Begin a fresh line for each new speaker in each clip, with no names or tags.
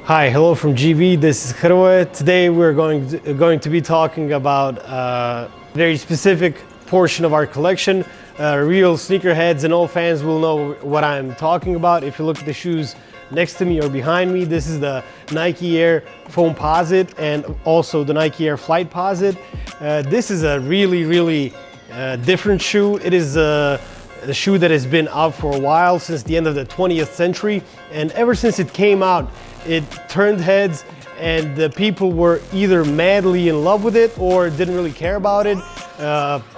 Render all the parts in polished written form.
Hi, hello from GB. This is Hardaway. Today we're going to be talking about a very specific portion of our collection. Real sneakerheads and all fans will know what I'm talking about. If you look at the shoes next to me or behind me, this is the Nike Air Foamposite and also the Nike Air Flightposite. This is a really different shoe. It is a shoe that has been out for a while, since the end of the 20th century, and ever since it came out, it turned heads, and the people were either madly in love with it or didn't really care about it.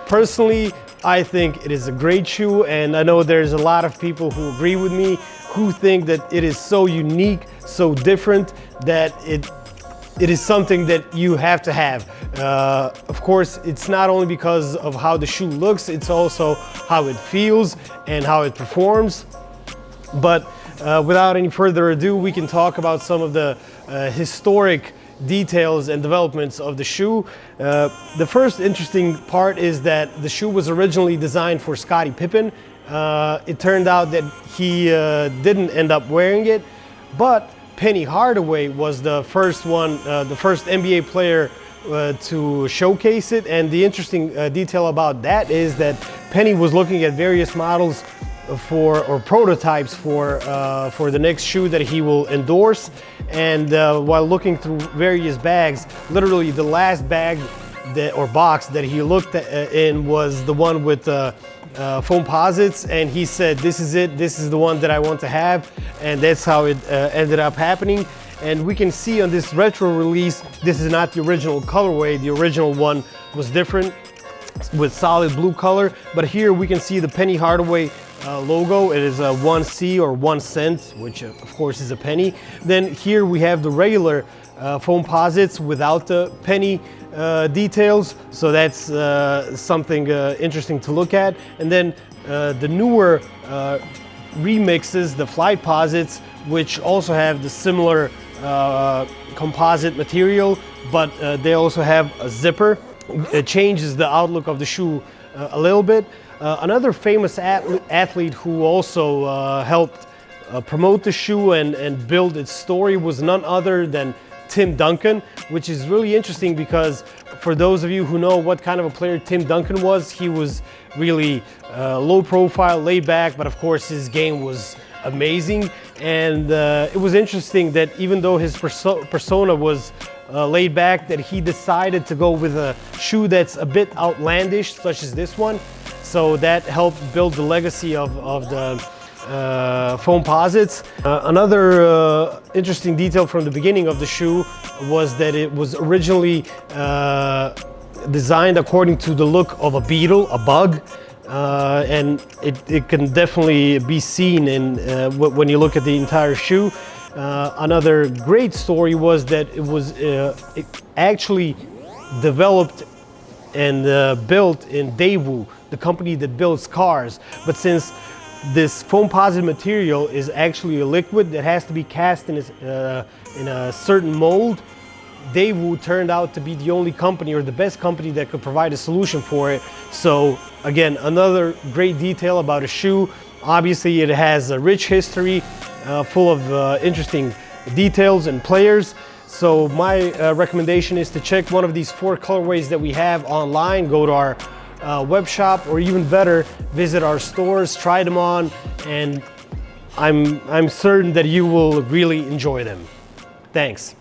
Personally, I think it is a great shoe, and I know there's a lot of people who agree with me, who think that it is so unique, so different, that it is something that you have to have. Of course, it's not only because of how the shoe looks, it's also how it feels and how it performs. But without any further ado, we can talk about some of the historic details and developments of the shoe. The first interesting part is that the shoe was originally designed for Scottie Pippen. It turned out that he didn't end up wearing it, but Penny Hardaway was the first one, the first NBA player to showcase it. And the interesting detail about that is that Penny was looking at various models or prototypes for the next shoe that he will endorse. And while looking through various bags, literally the last bag or box that he looked in was the one with Foamposites, and he said, "This is it. This is the one that I want to have," and that's how it ended up happening. And we can see on this retro release, this is not the original colorway. The original one was different with solid blue color, but here we can see the Penny Hardaway logo. It is a 1C or 1 cent, which of course is a penny. Then here we have the regular Foamposites without the penny details, so that's something interesting to look at. And then the newer remixes, the Flightposites, which also have the similar composite material, but they also have a zipper. It changes the outlook of the shoe a little bit. Another famous athlete who also helped promote the shoe and build its story was none other than Tim Duncan, which is really interesting because for those of you who know what kind of a player Tim Duncan was, he was really low profile, laid back, but of course his game was amazing. And it was interesting that even though his persona was laid back, that he decided to go with a shoe that's a bit outlandish, such as this one. So that helped build the legacy of the Foamposites. Another interesting detail from the beginning of the shoe was that it was originally designed according to the look of a beetle, a bug, and it can definitely be seen in when you look at the entire shoe. Another great story was that it was actually developed and built in Daewoo, the company that builds cars. But since this Foamposite material is actually a liquid that has to be cast in a certain mold, Daewoo turned out to be the only company or the best company that could provide a solution for it. So again, another great detail about a shoe. Obviously it has a rich history full of interesting details and players. So my recommendation is to check one of these 4 colorways that we have online. Go to our web shop, or even better, visit our stores, try them on, and I'm certain that you will really enjoy them. Thanks.